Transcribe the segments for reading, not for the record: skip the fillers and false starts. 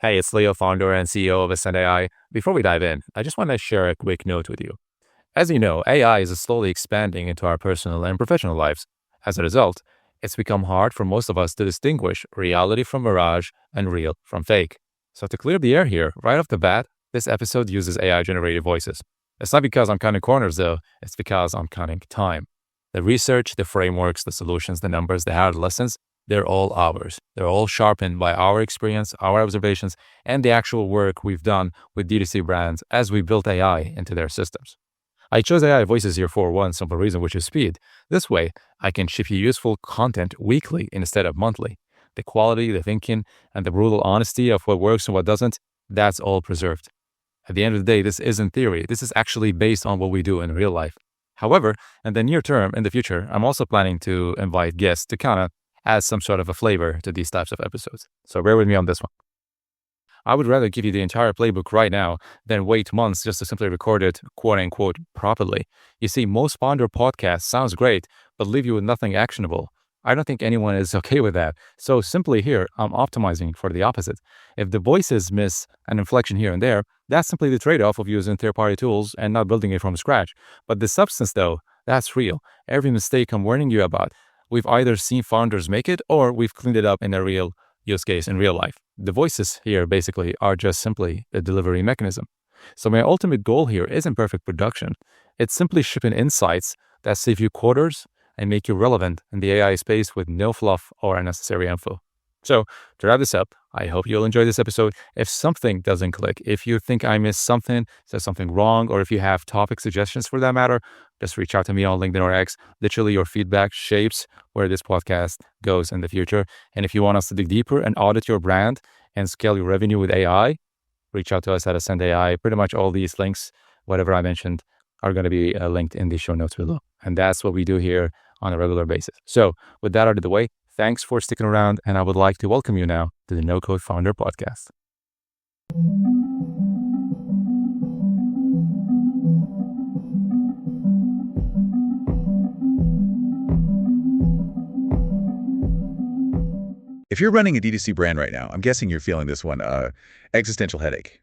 Hey, it's Leo, founder and CEO of Ascend AI. Before we dive in, I just want to share a quick note with you. As you know, AI is slowly expanding into our personal and professional lives. As a result, it's become hard for most of us to distinguish reality from mirage and real from fake. So to clear the air here, right off the bat, this episode uses AI-generated voices. It's not because I'm counting corners, though. It's because I'm counting time. The research, the frameworks, the solutions, the numbers, the hard lessons, they're all ours. They're all sharpened by our experience, our observations, and the actual work we've done with D2C brands as we built AI into their systems. I chose AI voices here for one simple reason, which is speed. This way, I can ship you useful content weekly instead of monthly. The quality, the thinking, and the brutal honesty of what works and what doesn't, that's all preserved. At the end of the day, this isn't theory. This is actually based on what we do in real life. However, in the near term, in the future, I'm also planning to invite guests to kind of add some sort of a flavor to these types of episodes. So bear with me on this one. I would rather give you the entire playbook right now than wait months just to simply record it, quote unquote, properly. You see, most founder podcasts sounds great, but leave you with nothing actionable. I don't think anyone is okay with that. So simply here, I'm optimizing for the opposite. If the voices miss an inflection here and there, that's simply the trade-off of using third-party tools and not building it from scratch. But the substance though, that's real. Every mistake I'm warning you about, we've either seen founders make it or we've cleaned it up in a real use case in real life. The voices here basically are just simply a delivery mechanism. So my ultimate goal here isn't perfect production. It's simply shipping insights that save you quarters and make you relevant in the AI space with no fluff or unnecessary info. So to wrap this up, I hope you'll enjoy this episode. If something doesn't click, if you think I missed something, said something wrong, or if you have topic suggestions for that matter, just reach out to me on LinkedIn or X. Literally, your feedback shapes where this podcast goes in the future. And if you want us to dig deeper and audit your brand and scale your revenue with AI, reach out to us at Ascend AI. Pretty much all these links, whatever I mentioned, are going to be linked in the show notes below. And that's what we do here on a regular basis. So with that out of the way, thanks for sticking around, and I would like to welcome you now to the No Code Founder Podcast. If you're running a D2C brand right now, I'm guessing you're feeling this one, existential headache.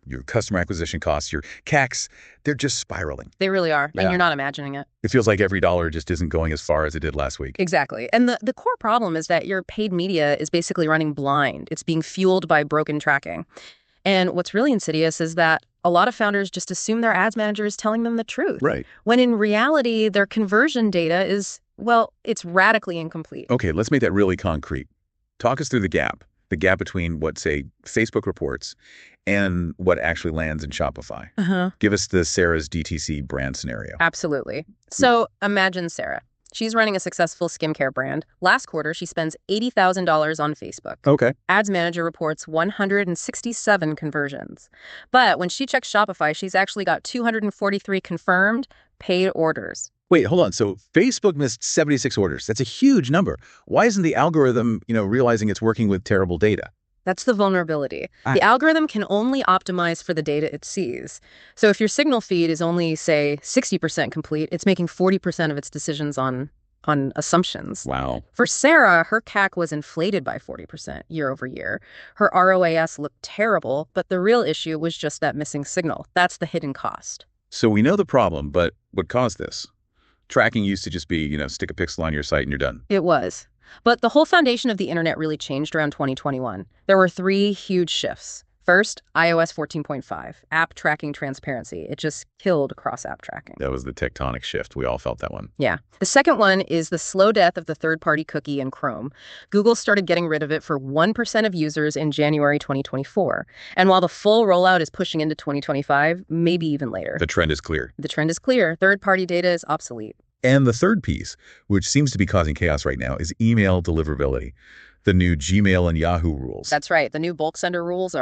Your customer acquisition costs, your CACs, they're just spiraling. They really are, Yeah. and you're not imagining it. It feels like every dollar just isn't going as far as it did last week. Exactly. And the core problem is that your paid media is basically running blind. It's being fueled by broken tracking. And what's really insidious is that a lot of founders just assume their ads manager is telling them the truth. Right. When in reality, their conversion data is, well, it's radically incomplete. Okay, let's make that really concrete. Talk us through the gap between what, say, Facebook reports and what actually lands in Shopify. Give us the Sarah's DTC brand scenario. Absolutely. So imagine Sarah. She's running a successful skincare brand. Last quarter, she spends $80,000 on Facebook. Okay. Ads Manager reports 167 conversions. But when she checks Shopify, she's actually got 243 confirmed paid orders. Wait, hold on. So Facebook missed 76 orders. That's a huge number. Why isn't the algorithm, realizing it's working with terrible data? That's the vulnerability. The algorithm can only optimize for the data it sees. So if your signal feed is only, say, 60% complete, it's making 40% of its decisions on assumptions. Wow. For Sarah, her CAC was inflated by 40% year over year. Her ROAS looked terrible, but the real issue was just that missing signal. That's the hidden cost. So we know the problem, but what caused this? Tracking used to just be, stick a pixel on your site and you're done. It was. But the whole foundation of the internet really changed around 2021. There were 3 huge shifts. First, iOS 14.5, app tracking transparency. It just killed cross-app tracking. That was the tectonic shift. We all felt that one. Yeah. The second one is the slow death of the third-party cookie in Chrome. Google started getting rid of it for 1% of users in January 2024. And while the full rollout is pushing into 2025, maybe even later. The trend is clear. The trend is clear. Third-party data is obsolete. And the third piece, which seems to be causing chaos right now, is email deliverability. The new Gmail and Yahoo rules. That's right. The new bulk sender rules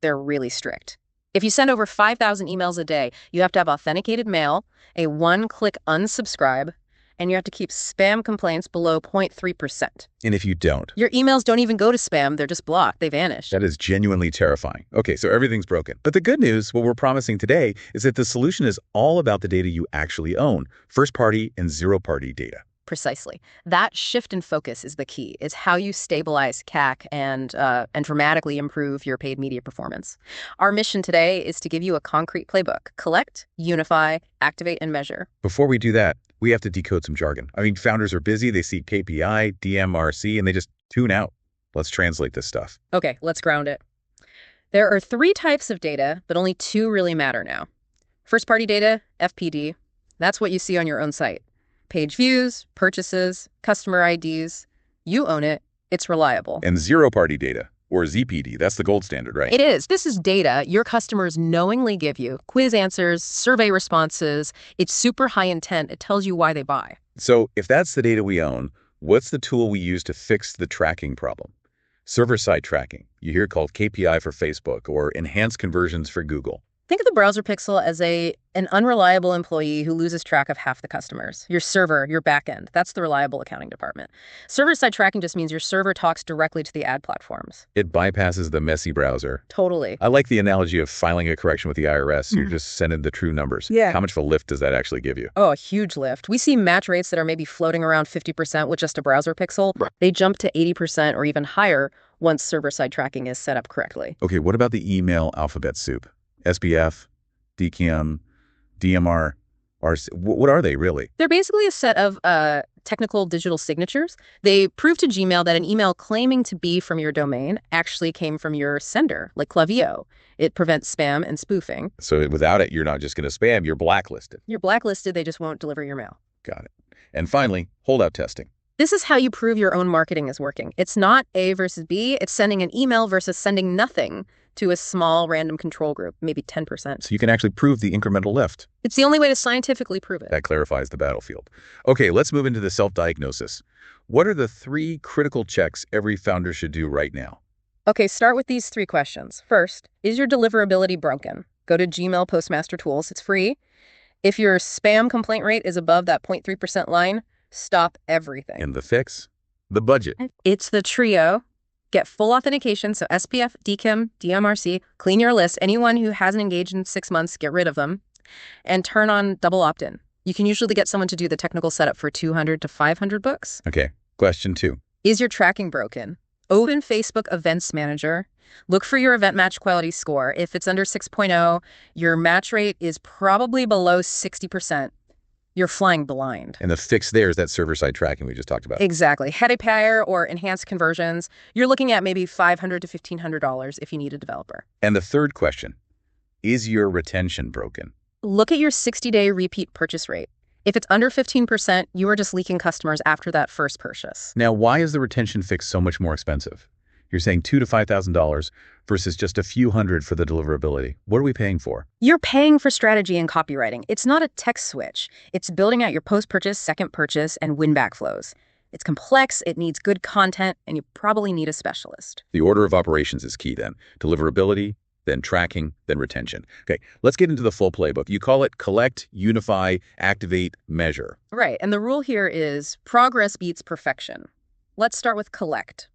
they're really strict. If you send over 5,000 emails a day, you have to have authenticated mail, a one-click unsubscribe, and you have to keep spam complaints below 0.3%. And if you don't? Your emails don't even go to spam. They're just blocked. They vanish. That is genuinely terrifying. Okay, so everything's broken. But the good news, what we're promising today, is that the solution is all about the data you actually own, first-party and zero-party data. Precisely. That shift in focus is the key. It's how you stabilize CAC and dramatically improve your paid media performance. Our mission today is to give you a concrete playbook. Collect, unify, activate, and measure. Before we do that, we have to decode some jargon. I mean, founders are busy. They see KPI, DMRC, and they just tune out. Let's translate this stuff. Okay, let's ground it. There are 3 types of data, but only 2 really matter now. First-party data, FPD. That's what you see on your own site. Page views, purchases, customer IDs. You own it. It's reliable. And zero-party data, or ZPD, that's the gold standard, right? It is. This is data your customers knowingly give you. Quiz answers, survey responses. It's super high intent. It tells you why they buy. So if that's the data we own, what's the tool we use to fix the tracking problem? Server-side tracking. You hear it called KPI for Facebook or enhanced conversions for Google. Think of the browser pixel as an unreliable employee who loses track of half the customers. Your server, your backend, that's the reliable accounting department. Server-side tracking just means your server talks directly to the ad platforms. It bypasses the messy browser. Totally. I like the analogy of filing a correction with the IRS. You're just sending the true numbers. Yeah. How much of a lift does that actually give you? Oh, a huge lift. We see match rates that are maybe floating around 50% with just a browser pixel. Right. They jump to 80% or even higher once server-side tracking is set up correctly. Okay, what about the email alphabet soup? SPF, DKIM, DMR, what are they really? They're basically a set of technical digital signatures. They prove to Gmail that an email claiming to be from your domain actually came from your sender, like Klaviyo. It prevents spam and spoofing. So without it, you're not just going to spam, you're blacklisted. You're blacklisted, they just won't deliver your mail. Got it. And finally, holdout testing. This is how you prove your own marketing is working. It's not A versus B. It's sending an email versus sending nothing to a small random control group, maybe 10%. So you can actually prove the incremental lift. It's the only way to scientifically prove it. That clarifies the battlefield. Okay, let's move into the self-diagnosis. What are the 3 critical checks every founder should do right now? Okay, start with these 3 questions. First, is your deliverability broken? Go to Gmail Postmaster Tools. It's free. If your spam complaint rate is above that 0.3% line, stop everything. And the fix? The budget. It's the trio. Get full authentication, so SPF, DKIM, DMRC, clean your list. Anyone who hasn't engaged in 6 months, get rid of them. And turn on double opt-in. You can usually get someone to do the technical setup for $200 to $500. Okay, question 2. Is your tracking broken? Open Facebook Events Manager. Look for your event match quality score. If it's under 6.0, your match rate is probably below 60%. You're flying blind. And the fix there is that server-side tracking we just talked about. Exactly. Head pair or enhanced conversions. You're looking at maybe $500 to $1,500 if you need a developer. And the third question, is your retention broken? Look at your 60-day repeat purchase rate. If it's under 15%, you are just leaking customers after that first purchase. Now, why is the retention fix so much more expensive? You're saying $2,000 to $5,000 versus just a few hundred for the deliverability. What are we paying for? You're paying for strategy and copywriting. It's not a text switch. It's building out your post-purchase, second purchase, and win-back flows. It's complex, it needs good content, and you probably need a specialist. The order of operations is key then. Deliverability, then tracking, then retention. Okay, let's get into the full playbook. You call it collect, unify, activate, measure. Right, and the rule here is progress beats perfection. Let's start with collect.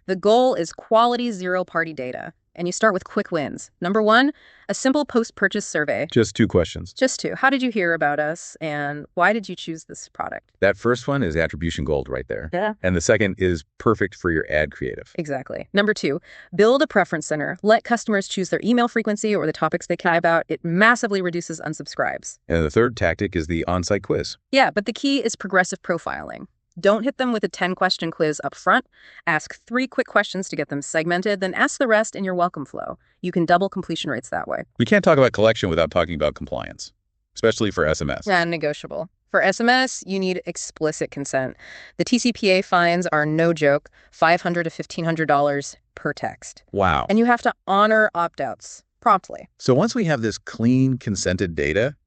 The goal is quality zero-party data, and you start with quick wins. Number 1, a simple post-purchase survey. Just 2 questions. Just 2. How did you hear about us, and why did you choose this product? That first one is attribution gold right there. Yeah. And the second is perfect for your ad creative. Exactly. Number 2, build a preference center. Let customers choose their email frequency or the topics they care about. It massively reduces unsubscribes. And the third tactic is the on-site quiz. Yeah, but the key is progressive profiling. Don't hit them with a 10-question quiz up front. Ask 3 quick questions to get them segmented, then ask the rest in your welcome flow. You can double completion rates that way. We can't talk about collection without talking about compliance, especially for SMS. Non-negotiable. For SMS, you need explicit consent. The TCPA fines are no joke, $500 to $1,500 per text. Wow. And you have to honor opt-outs promptly. So once we have this clean, consented data,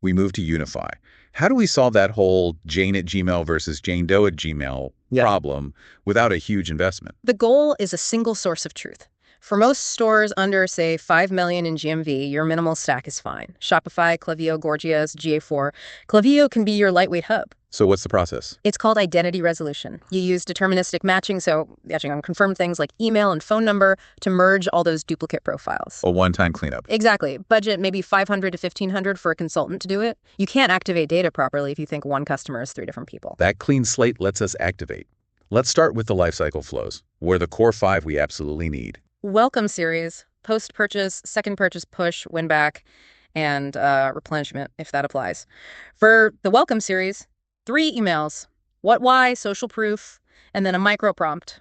we move to Unify. How do we solve that whole Jane at Gmail versus Jane Doe at Gmail problem without a huge investment? The goal is a single source of truth. For most stores under, say, 5 million in GMV, your minimal stack is fine. Shopify, Klaviyo, Gorgias, GA4. Klaviyo can be your lightweight hub. So what's the process? It's called identity resolution. You use deterministic matching, so matching on confirmed things like email and phone number to merge all those duplicate profiles. A one-time cleanup. Exactly. Budget maybe $500 to $1,500 for a consultant to do it. You can't activate data properly if you think one customer is 3 different people. That clean slate lets us activate. Let's start with the lifecycle flows, where the core 5 we absolutely need. Welcome series, post-purchase, second purchase push, win-back, and replenishment, if that applies. For the welcome series, 3 emails, what, why, social proof, and then a micro prompt.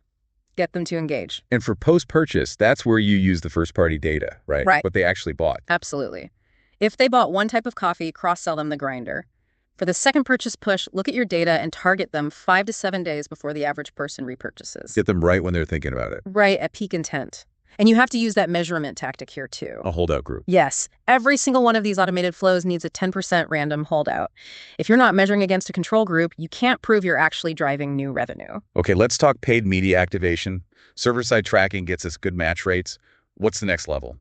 Get them to engage. And for post-purchase, that's where you use the first-party data, right? Right. What they actually bought. Absolutely. If they bought one type of coffee, cross-sell them the grinder. For the second purchase push, look at your data and target them 5 to 7 days before the average person repurchases. Get them right when they're thinking about it. Right, at peak intent. And you have to use that measurement tactic here too. A holdout group. Yes, every single one of these automated flows needs a 10% random holdout. If you're not measuring against a control group, you can't prove you're actually driving new revenue. Okay, let's talk paid media activation. Server-side tracking gets us good match rates. What's the next level?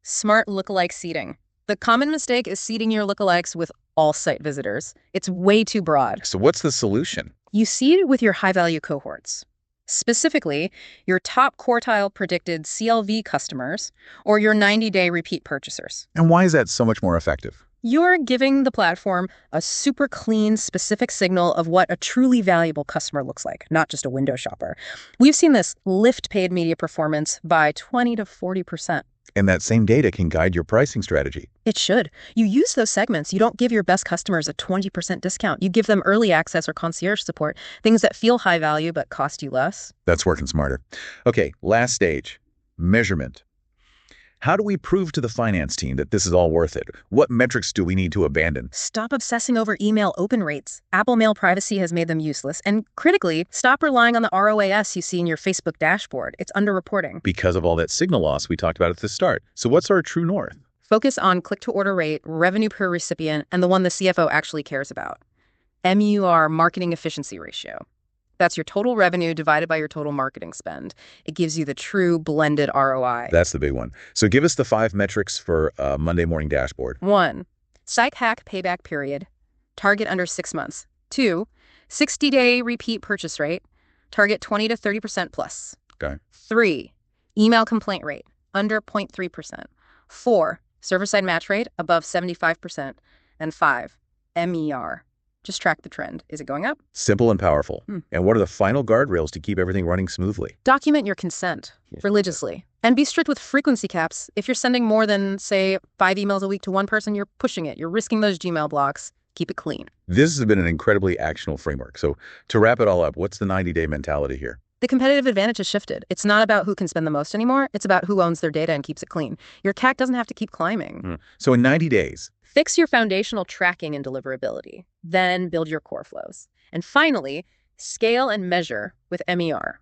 Smart lookalike seeding. The common mistake is seeding your lookalikes with all site visitors. It's way too broad. So what's the solution? You seed with your high-value cohorts. Specifically, your top quartile predicted CLV customers or your 90-day repeat purchasers. And why is that so much more effective? You're giving the platform a super clean, specific signal of what a truly valuable customer looks like, not just a window shopper. We've seen this lift paid media performance by 20 to 40%. And that same data can guide your pricing strategy. It should. You use those segments. You don't give your best customers a 20% discount. You give them early access or concierge support, things that feel high value but cost you less. That's working smarter. Okay, last stage, measurement. How do we prove to the finance team that this is all worth it? What metrics do we need to abandon? Stop obsessing over email open rates. Apple Mail privacy has made them useless. And critically, stop relying on the ROAS you see in your Facebook dashboard. It's underreporting. Because of all that signal loss we talked about at the start. So what's our true north? Focus on click-to-order rate, revenue per recipient, and the one the CFO actually cares about. MUR, marketing efficiency ratio. That's your total revenue divided by your total marketing spend. It gives you the true blended ROI. That's the big one. So give us the 5 metrics for a Monday morning dashboard. 1, CAC payback period, target under 6 months. 2, 60-day repeat purchase rate, target 20 to 30% plus. Okay. 3, email complaint rate, under 0.3%. 4, server-side match rate, above 75%. And 5, MER. Just track the trend. Is it going up? Simple and powerful. And what are the final guardrails to keep everything running smoothly? Document your consent religiously. And be strict with frequency caps. If you're sending more than, say, 5 emails a week to one person, you're pushing it. You're risking those Gmail blocks. Keep it clean. This has been an incredibly actionable framework. So to wrap it all up, what's the 90-day mentality here? The competitive advantage has shifted. It's not about who can spend the most anymore. It's about who owns their data and keeps it clean. Your CAC doesn't have to keep climbing. So in 90 days, fix your foundational tracking and deliverability. Then build your core flows. And finally, scale and measure with MER.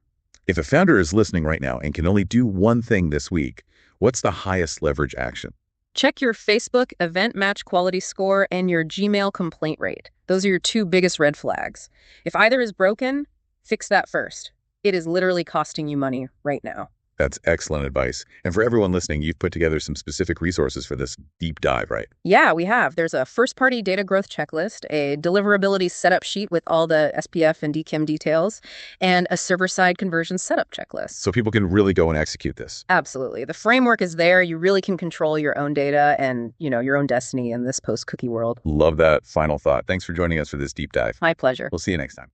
if a founder is listening right now and can only do one thing this week, what's the highest leverage action? Check your Facebook event match quality score and your Gmail complaint rate. Those are your 2 biggest red flags. If either is broken, fix that first. It is literally costing you money right now. That's excellent advice. And for everyone listening, you've put together some specific resources for this deep dive, right? Yeah, we have. There's a first-party data growth checklist, a deliverability setup sheet with all the SPF and DKIM details, and a server-side conversion setup checklist. So people can really go and execute this. Absolutely. The framework is there. You really can control your own data and, your own destiny in this post-cookie world. Love that final thought. Thanks for joining us for this deep dive. My pleasure. We'll see you next time.